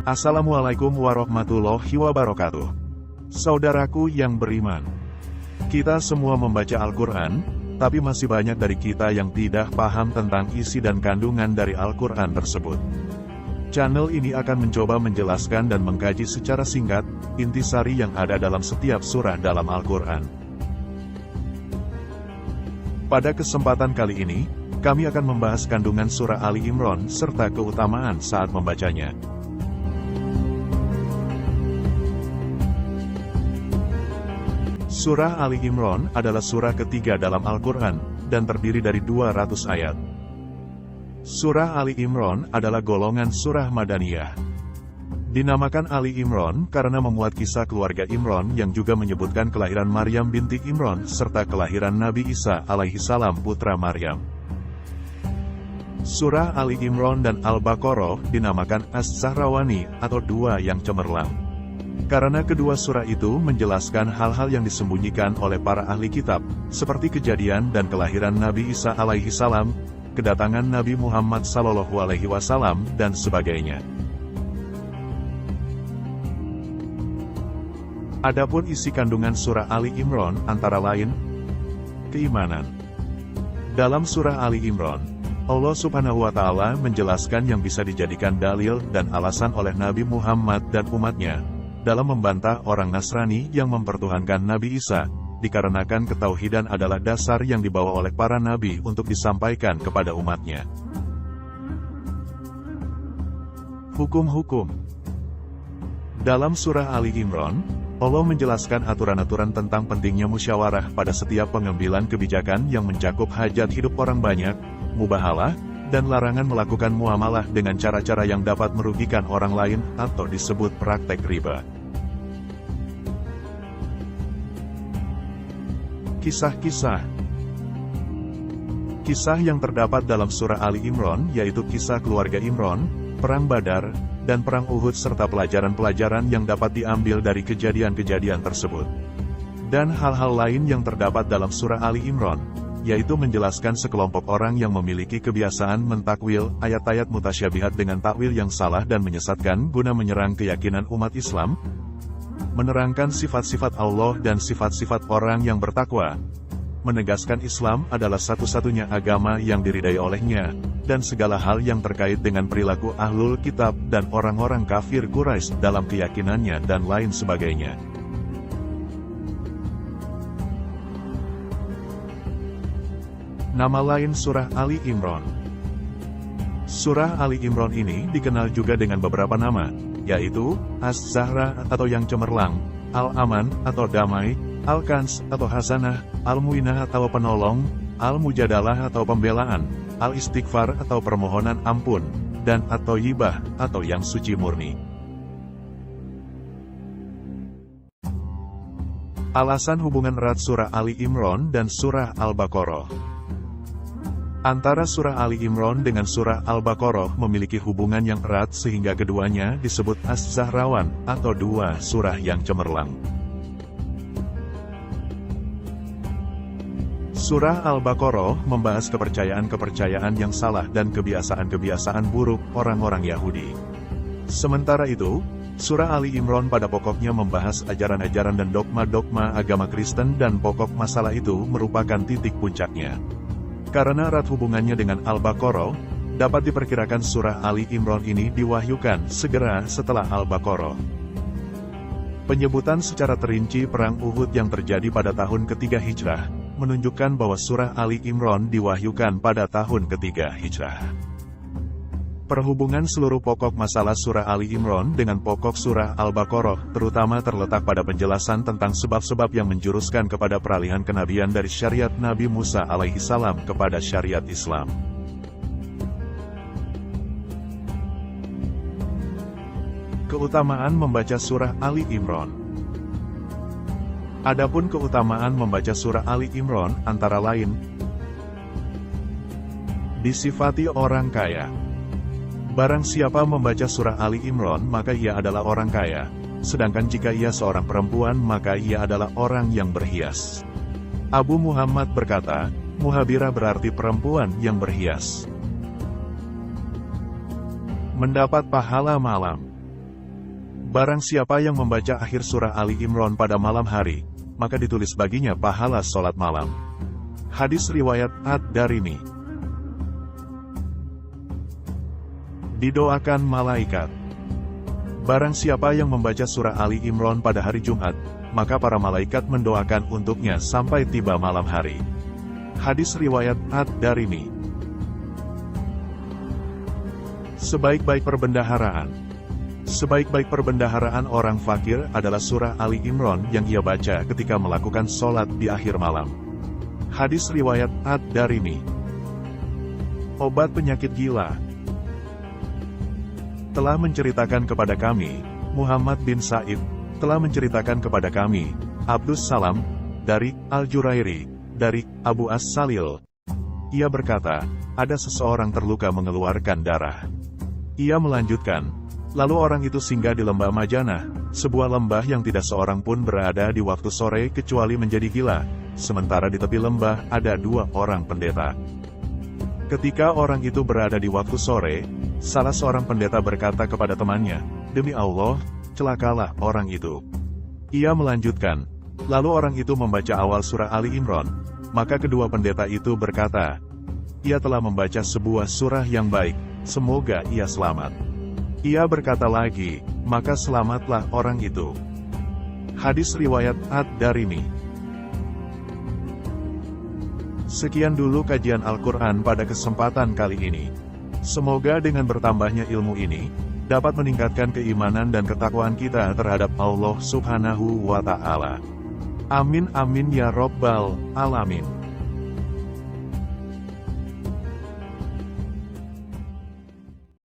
Assalamualaikum warahmatullahi wabarakatuh. Saudaraku yang beriman, kita semua membaca Al-Quran, tapi masih banyak dari kita yang tidak paham tentang isi dan kandungan dari Al-Quran tersebut. Channel ini akan mencoba menjelaskan dan mengkaji secara singkat, intisari yang ada dalam setiap surah dalam Al-Quran. Pada kesempatan kali ini, kami akan membahas kandungan surah Ali Imran serta keutamaan saat membacanya. Surah Ali Imran adalah surah ketiga dalam Al-Quran, dan terdiri dari 200 ayat. Surah Ali Imran adalah golongan surah Madaniyah. Dinamakan Ali Imran karena memuat kisah keluarga Imran yang juga menyebutkan kelahiran Maryam binti Imran serta kelahiran Nabi Isa alaihi salam putra Maryam. Surah Ali Imran dan Al-Baqarah dinamakan As-Zahrawani atau dua yang cemerlang. Karena kedua surah itu menjelaskan hal-hal yang disembunyikan oleh para ahli kitab, seperti kejadian dan kelahiran Nabi Isa alaihi salam, kedatangan Nabi Muhammad sallallahu alaihi wasallam, dan sebagainya. Adapun isi kandungan surah Ali Imran antara lain, keimanan. Dalam surah Ali Imran, Allah Subhanahu wa Ta'ala menjelaskan yang bisa dijadikan dalil dan alasan oleh Nabi Muhammad dan umatnya dalam membantah orang Nasrani yang mempertuhankan Nabi Isa, dikarenakan ketauhidan adalah dasar yang dibawa oleh para nabi untuk disampaikan kepada umatnya. Hukum-hukum. Dalam surah Ali Imran, Allah menjelaskan aturan-aturan tentang pentingnya musyawarah pada setiap pengambilan kebijakan yang mencakup hajat hidup orang banyak, mubahalah, dan larangan melakukan muamalah dengan cara-cara yang dapat merugikan orang lain atau disebut praktek riba. Kisah-kisah. Kisah yang terdapat dalam surah Ali Imran yaitu kisah keluarga Imran, perang Badar, dan perang Uhud serta pelajaran-pelajaran yang dapat diambil dari kejadian-kejadian tersebut. Dan hal-hal lain yang terdapat dalam surah Ali Imran, yaitu menjelaskan sekelompok orang yang memiliki kebiasaan mentakwil ayat-ayat mutasyabihat dengan takwil yang salah dan menyesatkan guna menyerang keyakinan umat Islam, menerangkan sifat-sifat Allah dan sifat-sifat orang yang bertakwa, menegaskan Islam adalah satu-satunya agama yang diridai olehnya, dan segala hal yang terkait dengan perilaku Ahlul Kitab dan orang-orang kafir Quraisy dalam keyakinannya dan lain sebagainya. Nama lain surah Ali Imran. Surah Ali Imran ini dikenal juga dengan beberapa nama, yaitu Az-Zahra atau yang cemerlang, Al-Aman atau damai, Al-Kans atau Hasanah, Al-Muinah atau penolong, Al-Mujadalah atau pembelaan, Al-Istighfar atau permohonan ampun, dan At-Thayyibah atau yang suci murni. Alasan hubungan erat surah Ali Imran dan surah Al-Baqarah. Antara surah Ali Imran dengan surah Al-Baqarah memiliki hubungan yang erat sehingga keduanya disebut Az-Zahrawan, atau dua surah yang cemerlang. Surah Al-Baqarah membahas kepercayaan-kepercayaan yang salah dan kebiasaan-kebiasaan buruk orang-orang Yahudi. Sementara itu, surah Ali Imran pada pokoknya membahas ajaran-ajaran dan dogma-dogma agama Kristen dan pokok masalah itu merupakan titik puncaknya. Karena erat hubungannya dengan Al-Baqarah, dapat diperkirakan surah Ali Imran ini diwahyukan segera setelah Al-Baqarah. Penyebutan secara terinci perang Uhud yang terjadi pada tahun ketiga Hijrah, menunjukkan bahwa surah Ali Imran diwahyukan pada tahun ketiga Hijrah. Perhubungan seluruh pokok masalah surah Ali Imran dengan pokok surah Al-Baqarah terutama terletak pada penjelasan tentang sebab-sebab yang menjuruskan kepada peralihan kenabian dari syariat Nabi Musa alaihi salam kepada syariat Islam. Keutamaan membaca surah Ali Imran. Adapun keutamaan membaca surah Ali Imran antara lain, disifati orang kaya. Barang siapa membaca surah Ali Imran maka ia adalah orang kaya, sedangkan jika ia seorang perempuan maka ia adalah orang yang berhias. Abu Muhammad berkata, Muhabirah berarti perempuan yang berhias. Mendapat pahala malam. Barang siapa yang membaca akhir surah Ali Imran pada malam hari, maka ditulis baginya pahala sholat malam. Hadis riwayat Ad-Darimi. Didoakan malaikat. Barang siapa yang membaca surah Ali Imran pada hari Jumat, maka para malaikat mendoakan untuknya sampai tiba malam hari. Hadis riwayat Ad-Darimi. Sebaik-baik perbendaharaan. Sebaik-baik perbendaharaan orang fakir adalah surah Ali Imran yang ia baca ketika melakukan sholat di akhir malam. Hadis riwayat Ad-Darimi. Obat penyakit gila. Telah menceritakan kepada kami, Muhammad bin Sa'id, telah menceritakan kepada kami, Abdus Salam, dari Al-Jurairi, dari Abu As-Salil. Ia berkata, ada seseorang terluka mengeluarkan darah. Ia melanjutkan, lalu orang itu singgah di lembah Majanah, sebuah lembah yang tidak seorang pun berada di waktu sore kecuali menjadi gila, sementara di tepi lembah ada 2 orang pendeta. Ketika orang itu berada di waktu sore, salah seorang pendeta berkata kepada temannya, demi Allah, celakalah orang itu. Ia melanjutkan, lalu orang itu membaca awal surah Ali Imran, maka kedua pendeta itu berkata, ia telah membaca sebuah surah yang baik, semoga ia selamat. Ia berkata lagi, maka selamatlah orang itu. Hadis riwayat Ad-Darimi. Sekian dulu kajian Al-Quran pada kesempatan kali ini. Semoga dengan bertambahnya ilmu ini, dapat meningkatkan keimanan dan ketakwaan kita terhadap Allah Subhanahu wa Ta'ala. Amin amin ya Rabbal Alamin.